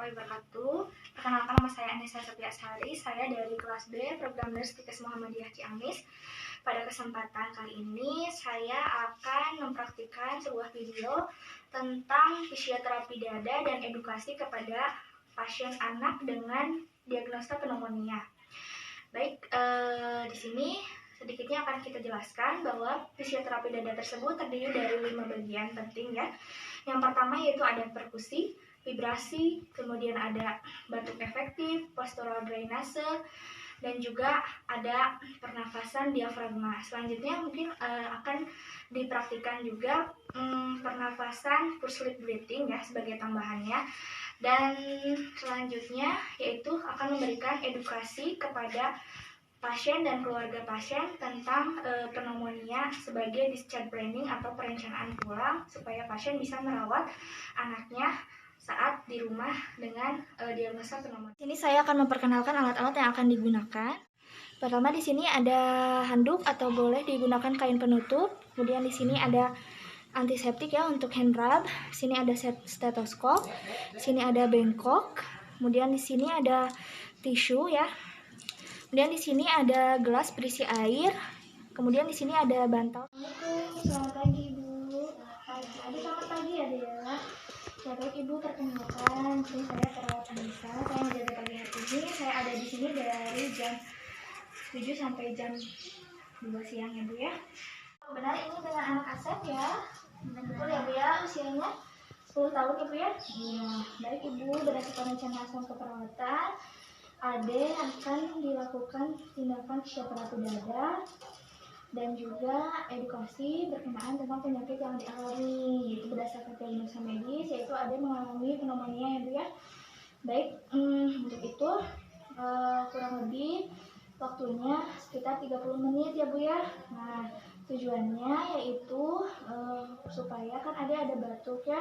warahmatullahi wabarakatuh. Perkenalkan, nama saya Anissa Septiasari. Saya dari kelas B, program Nurse Tikes Muhammadiyah Ciamis. Pada kesempatan kali ini, saya akan mempraktikkan sebuah video tentang fisioterapi dada dan edukasi kepada pasien anak dengan diagnosa pneumonia. Baik, di sini sedikitnya akan kita jelaskan bahwa fisioterapi dada tersebut terdiri dari 5 bagian penting ya. Yang pertama yaitu ada perkusi, vibrasi, kemudian ada batuk efektif, postural drainase, dan juga ada pernafasan diafragma. Selanjutnya mungkin akan dipraktikkan juga pernafasan push lip breathing ya sebagai tambahannya. Dan selanjutnya yaitu akan memberikan edukasi kepada pasien dan keluarga pasien tentang pneumonia sebagai discharge planning atau perencanaan pulang supaya pasien bisa merawat anaknya saat di rumah dengan diagnosa pneumonia. Ini saya akan memperkenalkan alat-alat yang akan digunakan. Pertama di sini ada handuk atau boleh digunakan kain penutup. Kemudian di sini ada antiseptik ya untuk hand rub. Di sini ada stetoskop. Di sini ada bengkok. Kemudian di sini ada tisu ya. Kemudian di sini ada gelas berisi air. Kemudian di sini ada bantal. Assalamualaikum, selamat pagi Ibu. Selamat pagi ya Dea. Ya baik Ibu, perkenalkan, saya perawat Anissa. Saya menjaga pagi hari ini. Saya ada di sini dari jam 7 sampai jam 2 siang ya Bu ya. Benar ini dengan anak Asep ya. Betul ya Bu ya, usianya 10 tahun ya Bu ya. Iya. Baik Ibu, berdasarkan rencana asuhan keperawatan, Ade akan dilakukan tindakan fisioterapi dada dan juga edukasi berkenaan tentang penyakit yang dialami, yaitu berdasarkan diagnosa medis, yaitu Ade mengalami pneumonia ya Bu ya. Baik, untuk itu kurang lebih waktunya sekitar 30 menit ya Bu ya. Nah, tujuannya yaitu supaya kan Ade ada batuk ya,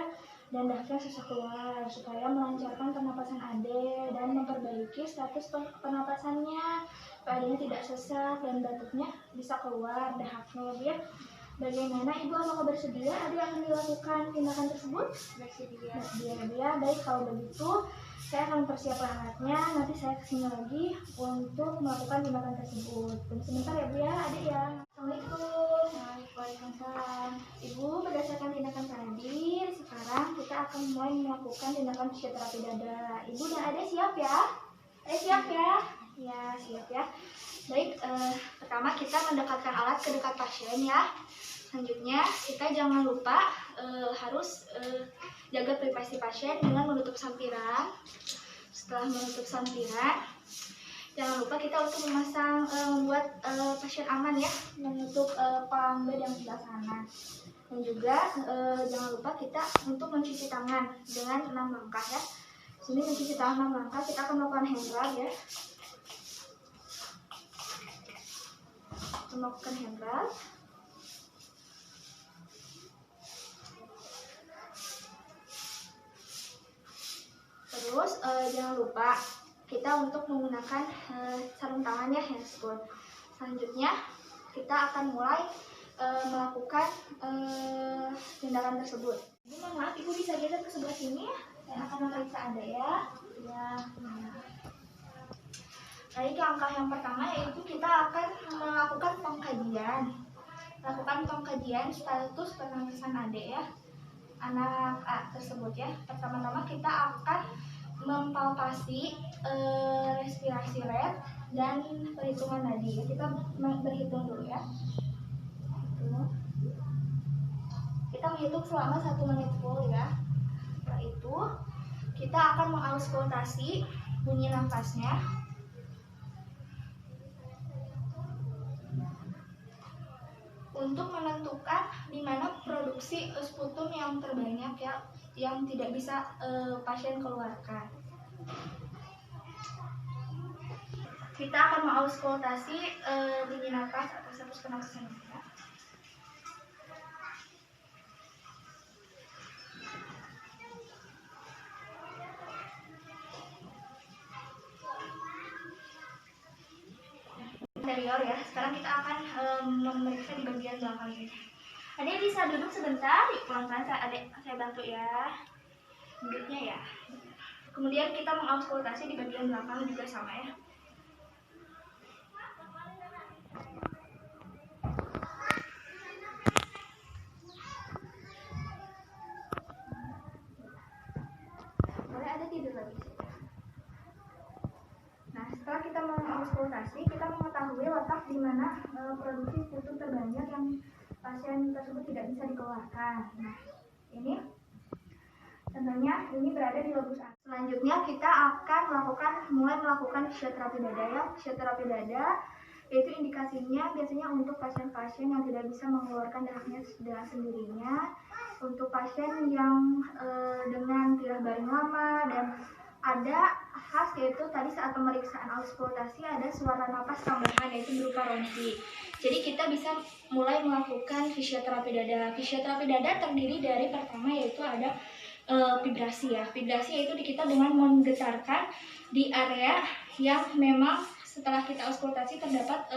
dan dahaknya susah keluar, supaya melancarkan pernapasan Ade dan memperbaiki status pernapasannya supaya adanya tidak sesak dan batuknya bisa keluar dahaknya ya. Bagaimana Ibu, apakah bersedia Ade akan dilakukan tindakan tersebut? Bersedia ya. Baik, kalau begitu saya akan mempersiapkan alatnya, nanti saya kesini lagi untuk melakukan tindakan tersebut. Tunggu sebentar ya Bu ya, Ade ya. Assalamualaikum. Waalaikumsalam. Ibu, berdasarkan tindakan tadi, sekarang kita akan mulai melakukan tindakan fisioterapi dada. Ibu dan Ade siap ya? Ade siap ya? Ya, siap ya. Baik, pertama kita mendekatkan alat ke dekat pasien ya. Selanjutnya kita jangan lupa harus jaga privasi pasien dengan menutup sampiran. Setelah menutup sampiran, jangan lupa kita untuk membuat pasien aman ya, menutup palang bed yang sebelah sana. Dan juga jangan lupa kita untuk mencuci tangan dengan 6 langkah ya. Sini mencuci tangan 6 langkah, kita akan melakukan hand rub ya. Melakukan hand rub. Terus jangan lupa kita untuk menggunakan sarung tangan ya, handscoot. Selanjutnya kita akan mulai melakukan tindakan tersebut. Ibu, mohon maaf, Ibu bisa geser ke sebelah sini ya. Saya akan memeriksa Anda ya. Ya. Baik, langkah yang pertama yaitu kita akan melakukan pengkajian. Lakukan pengkajian status pernafasan Ade ya, anak tersebut ya. Pertama-tama kita akan mempalpasi respirasi rate dan perhitungan nadi. Kita berhitung dulu ya. Kita menghitung selama 1 menit full ya. Setelah itu kita akan mengauskultasi bunyi nafasnya. Untuk menentukan di mana produksi sputum yang terbanyak ya, yang tidak bisa pasien keluarkan. Kita akan mengauskultasi bunyi nafas atau status pernapasan kita. Interior ya. Sekarang kita akan memeriksa di bagian belakang ini. Adek bisa duduk sebentar, pelan-pelan saya bantu ya. Duduknya ya. Kemudian kita mengauskultasi di bagian belakang juga sama ya. Boleh ada tidur lagi. Nah, setelah kita mengauskultasi, kita mengetahui letak di mana produksi sputum terbanyak yang pasien tersebut tidak bisa dikeluarkan. Nah, ini tentunya ini berada di lobus atas. Selanjutnya kita akan mulai melakukan fisioterapi dada ya. Fisioterapi dada yaitu indikasinya biasanya untuk pasien-pasien yang tidak bisa mengeluarkan darahnya dengan sendirinya, untuk pasien yang dengan tirak baring lama, dan ada khas yaitu tadi saat pemeriksaan auskultasi ada suara napas tambahan yaitu berupa ronsi. Jadi kita bisa mulai melakukan fisioterapi dada. Fisioterapi dada terdiri dari pertama yaitu ada vibrasi ya. Vibrasi yaitu kita dengan menggetarkan di area yang memang setelah kita auskultasi terdapat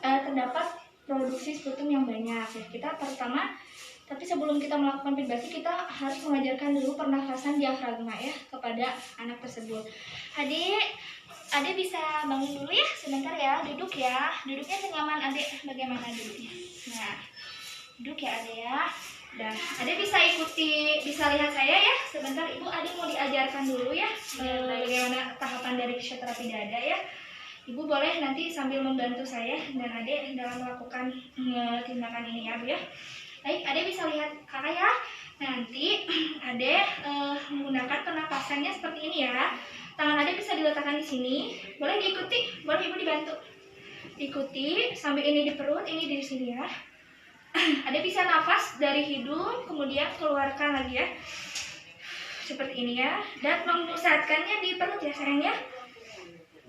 terdapat produksi sputum yang banyak ya. Kita pertama, tapi sebelum kita melakukan vibrasi kita harus mengajarkan dulu pernafasan diafragma ya kepada anak tersebut. Adik bisa bangun dulu ya sebentar ya, duduk ya. Duduknya senyaman adik bagaimana duduknya. Nah, duduk ya adik ya. Dan adik bisa lihat saya ya sebentar. Ibu adik mau diajarkan dulu ya bagaimana tahapan dari fisioterapi dada ya. Ibu boleh nanti sambil membantu saya dan adik dalam melakukan tindakan ini ya Bu ya. Baik, adik bisa lihat kakak ya. Nanti adik menggunakan pernapasannya seperti ini ya. Tangan adik bisa diletakkan di sini. Boleh diikuti, boleh ibu dibantu. Ikuti sambil ini di perut, ini di sini ya. Ada bisa nafas dari hidung, kemudian keluarkan lagi ya. Seperti ini ya. Dan memusatkannya di perut ya sayang ya.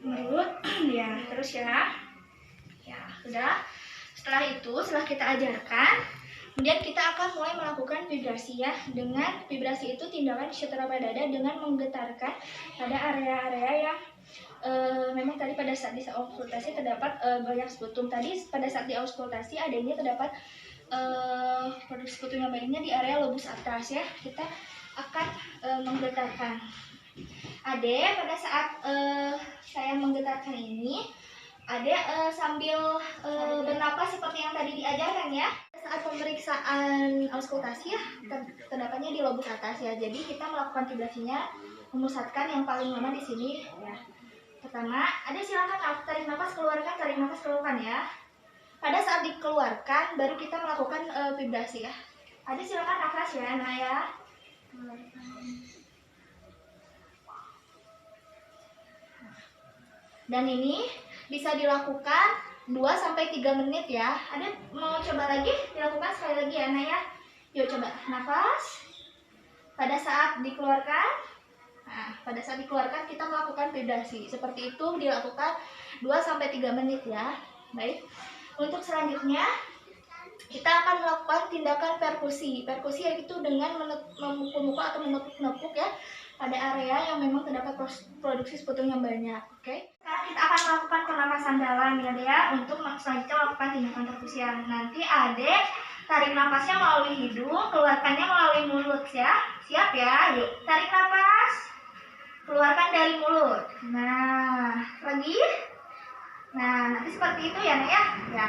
Perut, ya terus ya. Ya, sudah. Setelah kita ajarkan, kemudian kita akan mulai melakukan vibrasi ya. Dengan vibrasi itu tindakan fisioterapi dada dengan menggetarkan pada area-area yang memang tadi pada saat di auskultasi terdapat banyak sputum. Tadi pada saat di auskultasi adanya terdapat produksi sputum yang banyaknya di area lobus atas ya. Kita akan menggetarkan. Adek pada saat saya menggetarkan ini, adek sambil bernapas seperti yang tadi diajarkan ya. Saat pemeriksaan auskultasi ya terdapatnya di lobus atas ya. Jadi kita melakukan vibrasinya memusatkan yang paling lama di sini ya. Pertama, adek silakan tarik nafas keluarkan ya. Pada saat dikeluarkan baru kita melakukan vibrasi ya. Adek silakan nafas ya, nah ya. Dan ini bisa dilakukan 2-3 menit ya. Adek mau coba lagi? Dilakukan sekali lagi ya, nah ya. Yuk coba nafas. Pada saat dikeluarkan, kita melakukan vibrasi. Seperti itu dilakukan 2-3 menit ya. Baik. Untuk selanjutnya kita akan melakukan tindakan perkusi. Perkusi yaitu dengan memukul-mukul atau menepuk-nepuk ya pada area yang memang terdapat produksi sputum yang banyak. Oke. Sekarang kita akan melakukan pernapasan dalam ya untuk selanjutnya melakukan tindakan perkusian. Nanti adek tarik nafasnya melalui hidung, keluarkannya melalui mulut ya. Siap ya? Yuk, tarik nafas. Keluarkan dari mulut. Nah, lagi. Nah, nanti seperti itu ya, Nek ya.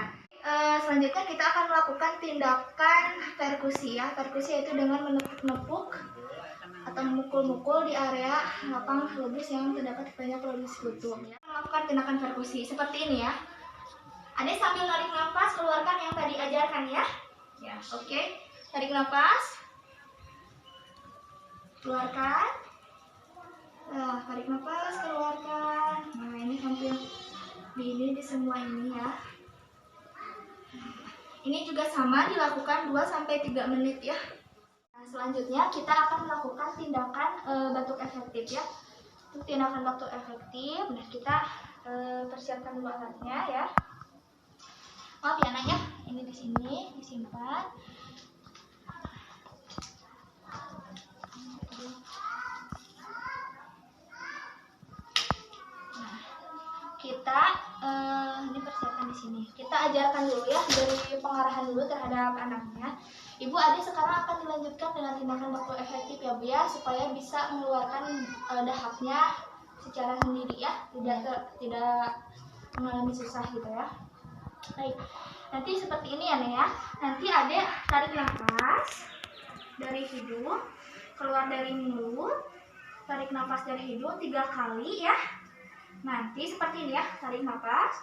Selanjutnya kita akan melakukan tindakan perkusi ya. Perkusi yaitu dengan menepuk-nepuk atau memukul-mukul di area lapang lobus yang terdapat banyak produksi sputum ya. Melakukan tindakan perkusi seperti ini ya. Adek sambil tarik nafas, keluarkan yang tadi ajarkan ya. Ya, oke. Tarik nafas. Keluarkan. Nah, tarik nafas, keluarkan. Nah, ini hampir di semua ini ya. Ini juga sama dilakukan 2-3 menit ya. Nah, selanjutnya kita akan melakukan tindakan batuk efektif ya. Untuk tindakan batuk efektif, nah kita persiapkan dulu alatnya ya. Maaf ya Nak ya, ini di sini disimpan. Kita ini persiapkan di sini. Kita ajarkan dulu ya dari pengarahan dulu terhadap anaknya. Ibu Ade sekarang akan dilanjutkan dengan tindakan baku efektif ya Bu ya, supaya bisa mengeluarkan dahaknya secara sendiri ya, tidak mengalami susah gitu ya. Baik, nanti seperti ini ya Nek ya. Nanti Ade tarik nafas dari hidung, keluar dari mulut, tarik nafas dari hidung 3 kali ya. Nanti seperti ini ya, tarik nafas,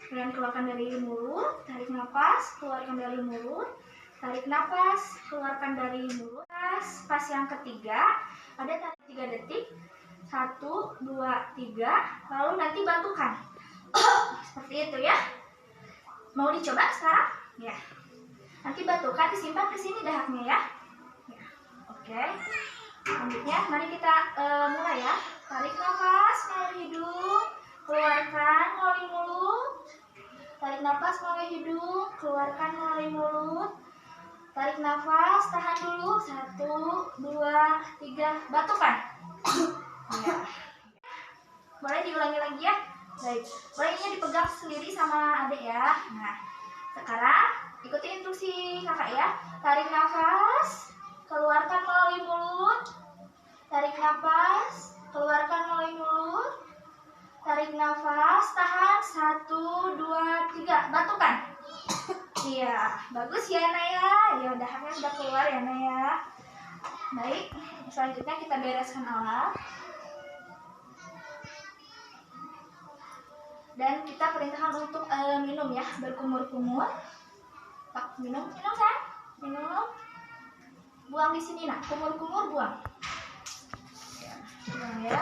kemudian keluarkan dari mulut, tarik nafas, keluarkan dari mulut, tarik nafas, keluarkan dari mulut. Pas yang ketiga, ada tarik 3 detik, 1, 2, 3, lalu nanti bantukan. Seperti itu ya. Mau dicoba sekarang? Ya. Nanti bantukan, disimpan ke sini dahaknya ya. Ya. Oke. Selanjutnya, mari kita mulai ya. Tarik nafas melalui hidung, keluarkan melalui mulut. Tarik nafas melalui hidung, keluarkan melalui mulut. Tarik nafas, tahan dulu. 1, 2, 3, bantukan. Ya. Boleh diulangi lagi ya. Baik, boleh ini dipegang sendiri sama adik ya. Nah, sekarang ikuti instruksi kakak ya. Tarik nafas, keluarkan melalui mulut. Tarik nafas, keluarkan melalui mulut. Tarik nafas, tahan. 1, 2, 3, bantukan. Iya, bagus ya Naya. Ya udah sudah keluar ya Naya. Baik, selanjutnya kita bereskan alat. Dan kita perintahkan untuk minum ya, berkumur-kumur. Pak, minum kan? Minum. Buang di sini nak, kumur-kumur buang. Ya, buang ya.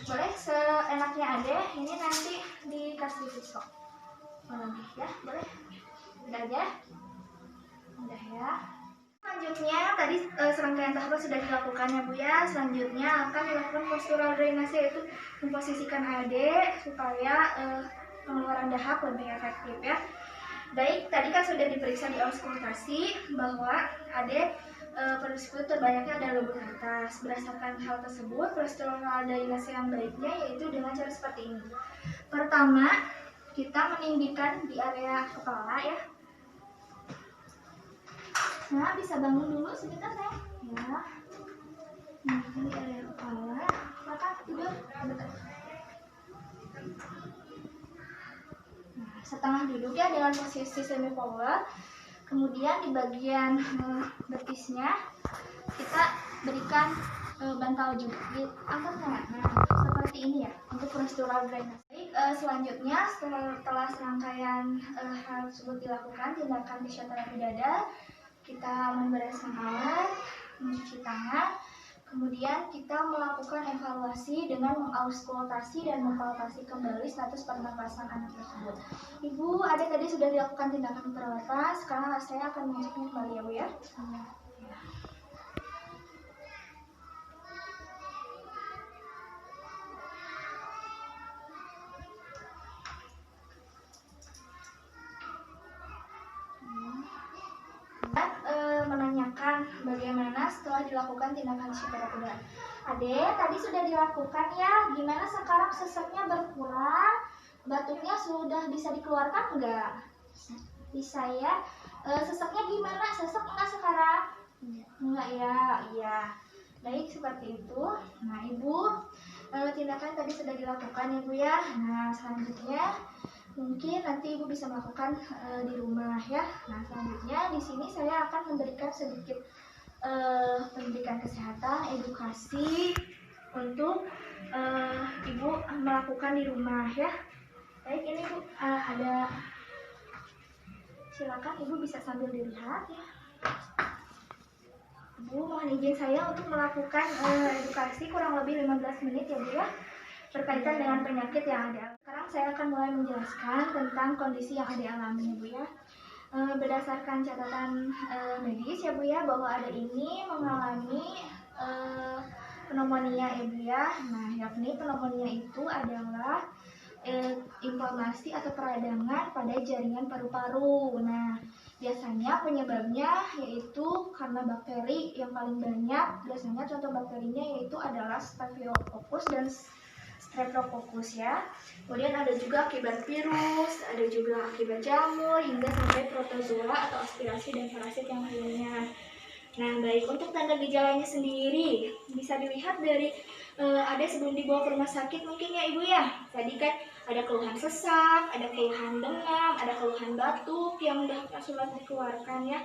Boleh seenaknya Ade, ini nanti dikasih pisau. Lagi ya, boleh. Udah aja. Udah ya. Selanjutnya tadi serangkaian tahapan sudah dilakukan ya Bu ya. Selanjutnya akan dilakukan postural drainase, yaitu memposisikan adik supaya pengeluaran dahak lebih efektif ya. Baik, tadi kan sudah diperiksa di auskultasi bahwa adik periskut terbanyaknya ada lubuk atas. Berdasarkan hal tersebut, postural drainase yang baiknya yaitu dengan cara seperti ini. Pertama, kita meninggikan di area kepala ya. Nah, bisa bangun dulu sebentar ya. Ya. Ini area kepala. Kakak tidur sebentar. Nah, setengah duduk ya dengan posisi semi forward. Kemudian di bagian betisnya kita berikan bantal juga. Angkatnya. Nah, seperti ini ya untuk postural drainase. Selanjutnya setelah serangkaian hal tersebut dilakukan, tindakan fisioterapi dada, kita membereskan alat, mencuci tangan, kemudian kita melakukan evaluasi dengan mengauskultasi dan mempalpasi kembali status pernapasan anak tersebut. Ibu, ada tadi sudah dilakukan tindakan perawatan, sekarang saya akan mengeceknya kembali ya Bu ya. Menanyakan bagaimana setelah dilakukan tindakan fisioterapi. Ade, tadi sudah dilakukan ya. Gimana sekarang sesaknya berkurang? Batuknya sudah bisa dikeluarkan enggak? Bisa ya. Sesaknya gimana? Sesak enggak sekarang? Enggak ya. Iya. Baik, seperti itu. Nah, Ibu, tindakan tadi sudah dilakukan ya Bu ya. Nah, selanjutnya mungkin nanti Ibu bisa melakukan di rumah ya. Nah, selanjutnya di sini saya akan memberikan sedikit pendidikan kesehatan, edukasi untuk Ibu melakukan di rumah ya. Baik, ini Bu ada, silakan Ibu bisa sambil dilihat ya. Ibu mohon izin saya untuk melakukan edukasi kurang lebih 15 menit ya Bu ya, berkaitan dengan penyakit yang ada. Sekarang saya akan mulai menjelaskan tentang kondisi yang ada alami ya Bu ya. Berdasarkan catatan medis ya Bu ya, bahwa ada ini mengalami pneumonia ya Bu ya. Nah, yakni pneumonia itu adalah inflamasi atau peradangan pada jaringan paru-paru. Nah, biasanya penyebabnya yaitu karena bakteri yang paling banyak. Biasanya contoh bakterinya yaitu adalah Staphylococcus dan Streptococcus ya. Kemudian ada juga akibat virus, ada juga akibat jamur, hingga sampai protozoa atau aspirasi dan parasit yang lainnya. Nah, baik, untuk tanda gejalanya sendiri bisa dilihat dari ada sebelum dibawa ke rumah sakit mungkin ya Ibu ya. Tadi kan ada keluhan sesak, ada keluhan demam, ada keluhan batuk yang udah sulit dikeluarkan ya.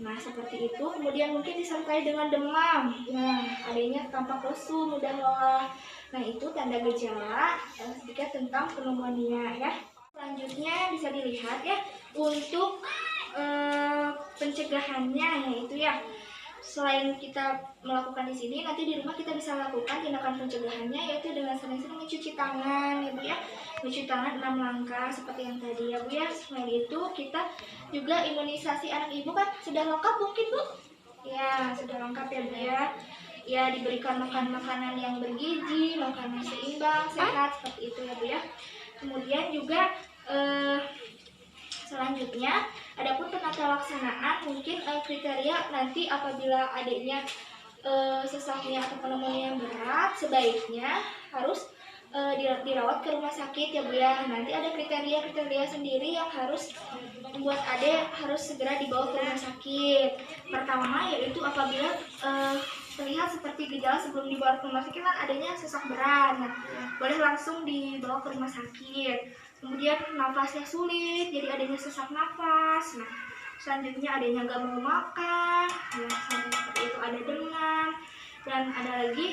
Nah, seperti itu. Kemudian mungkin disertai dengan demam. Nah, adanya tampak lesu, mudah lelah. Nah, itu tanda gejala sedikit tentang pneumonia ya. Selanjutnya bisa dilihat ya untuk pencegahannya, yaitu ya selain kita melakukan di sini, nanti di rumah kita bisa lakukan tindakan pencegahannya, yaitu dengan sering-sering mencuci tangan ya Bu ya. Mencuci tangan 6 langkah seperti yang tadi ya Bu ya. Selain itu kita juga imunisasi anak ibu kan sudah lengkap mungkin Bu? Ya, sudah lengkap ya Bu ya. Ya, diberikan makan makanan yang bergizi, makanan seimbang, sehat seperti itu ya Bu ya. Kemudian juga selanjutnya, adapun penata laksanaan mungkin kriteria nanti apabila adiknya sesaknya atau pneumonia yang berat, sebaiknya harus dirawat ke rumah sakit ya Bu ya. Nanti ada kriteria-kriteria sendiri yang harus membuat adik harus segera dibawa ke rumah sakit. Pertama yaitu apabila terlihat seperti gejala sebelum dibawa ke rumah sakit kan adanya sesak berat, nah, boleh langsung dibawa ke rumah sakit. Kemudian nafasnya sulit, jadi adanya sesak nafas. Nah, selanjutnya adanya nggak mau makan, ya, seperti itu, ada demam, dan ada lagi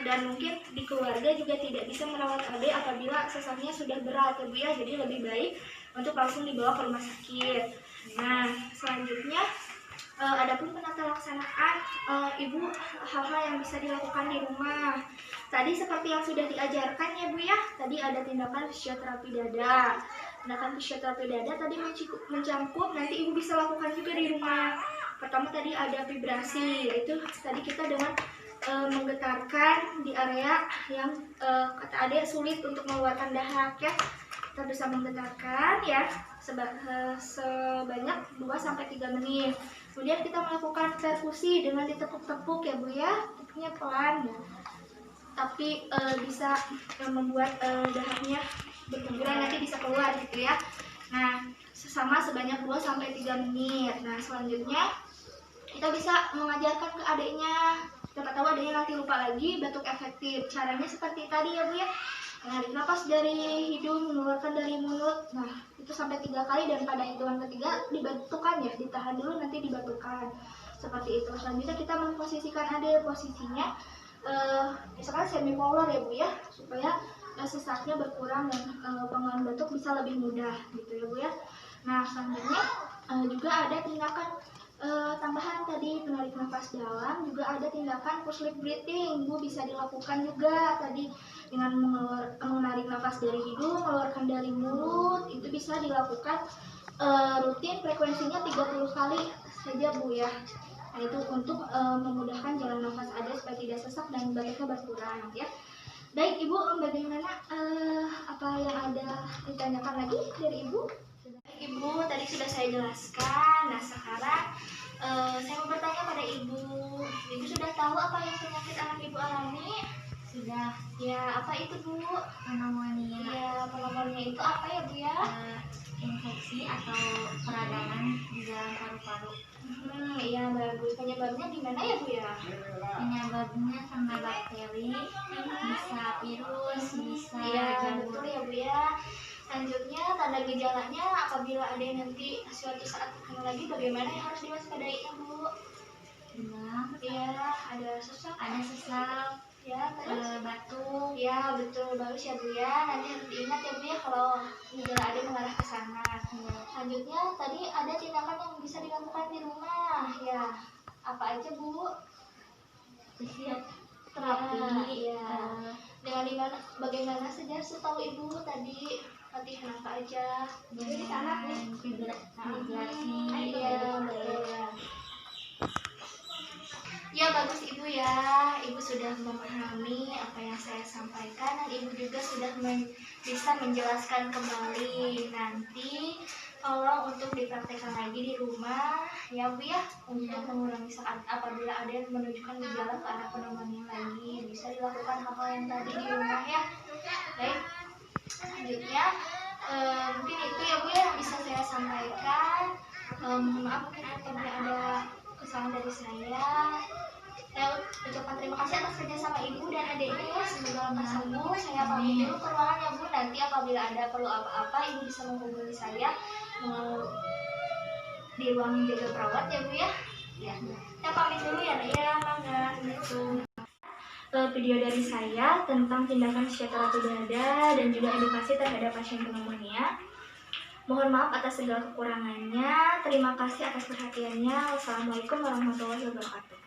dan mungkin di keluarga juga tidak bisa merawat adik apabila sesaknya sudah berat ya Bu ya. Jadi lebih baik untuk langsung dibawa ke rumah sakit. Nah, selanjutnya adapun penata laksanaan Ibu hal-hal yang bisa dilakukan di rumah. Tadi seperti yang sudah diajarkan ya Bu ya. Tadi ada tindakan fisioterapi dada. Tindakan fisioterapi dada tadi mencakup nanti Ibu bisa lakukan juga di rumah. Pertama tadi ada vibrasi, yaitu tadi kita dengan menggetarkan di area yang kata adik sulit untuk mengeluarkan dahak ya. Kita bisa menggetarkan ya sebanyak 2-3 menit. Kemudian kita melakukan perfusi dengan ditepuk-tepuk ya Bu ya. Tepuknya pelan ya. Tapi bisa membuat dahaknya berkumpulan nanti bisa keluar gitu ya. Nah, sama sebanyak 2-3 menit. Nah, selanjutnya kita bisa mengajarkan ke adiknya. Siapa tahu adiknya nanti lupa lagi batuk efektif. Caranya seperti tadi ya Bu ya. Menarik nafas dari hidung, mengeluarkan dari mulut. Nah, itu sampai 3 kali dan pada hitungan ketiga dibatukan ya. Ditahan dulu nanti dibatukan. Seperti itu. Selanjutnya kita memposisikan adik, posisinya misalkan semipolar ya Bu ya, supaya sesaknya berkurang dan pengeluaran batuk bisa lebih mudah gitu ya Bu ya. Nah, selanjutnya juga ada tindakan tambahan tadi penarik nafas dalam, juga ada tindakan push lip breathing. Bu bisa dilakukan juga tadi dengan menarik nafas dari hidung, mengeluarkan dari mulut. Itu bisa dilakukan rutin, frekuensinya 30 kali saja Bu ya. Nah, itu untuk memudahkan jalan nafas adik supaya tidak sesak dan batuknya berkurang ya. Baik Ibu, bagaimana apa yang ada ditanyakan lagi dari Ibu? Baik Ibu, tadi sudah saya jelaskan. Nah, sekarang saya mau bertanya pada Ibu. Ibu sudah tahu apa yang penyakit anak Ibu alami? Sudah. Ya, apa itu Bu? Pneumonia. Ya, pneumonia itu apa ya Bu ya? Infeksi atau peradangan di dalam paru-paru. Iya bagus. Penyebabnya di mana ya Bu ya? Penyebabnya karena bakteri, bisa virus, bisa jamur. Betul ya Bu ya. Selanjutnya tanda gejalanya apabila ada nanti suatu saat lagi bagaimana yang harus diwaspadai Bu? Demam. Iya, ada sesak. Ada sesak. Ya, terus batuk. Ya, betul, bagus ya Bu ya. Nanti harus diingat ya Bu ya kalau gejala ada mengarah ke sana. Selanjutnya tadi ada tindakan yang bisa dilakukan di rumah. Ya, apa aja Bu? Fisioterapi. Ya. Dengan bagaimana saja setahu Ibu tadi latihan apa aja? Jadi di sana nih. Vibrasi. Iya, betul. Ya bagus Ibu ya, Ibu sudah memahami apa yang saya sampaikan dan Ibu juga sudah bisa menjelaskan kembali. Nanti tolong untuk dipraktekkan lagi di rumah ya Bu ya, untuk mengurangi saat apabila ada yang menunjukkan gejala ke arah pneumonia lagi. Bisa dilakukan hal-hal yang tadi di rumah ya. Baik, selanjutnya mungkin itu ya Bu yang bisa saya sampaikan. Maaf mungkin apabila ada kesalahan dari saya. Saya ucapkan terima kasih atas kerjasama Ibu dan adiknya ya. Semoga lekas sembuh. Saya pamit dulu ke ruangan ya Bu. Nanti apabila ada perlu apa-apa Ibu bisa menghubungi saya di ruang jaga perawat ya Bu ya. Ya, saya pamit dulu ya Nak ya. Mangga. Video dari saya tentang tindakan psikiaterapi dada dan juga edukasi terhadap pasien pneumonia. Mohon maaf atas segala kekurangannya. Terima kasih atas perhatiannya. Wassalamualaikum warahmatullahi wabarakatuh.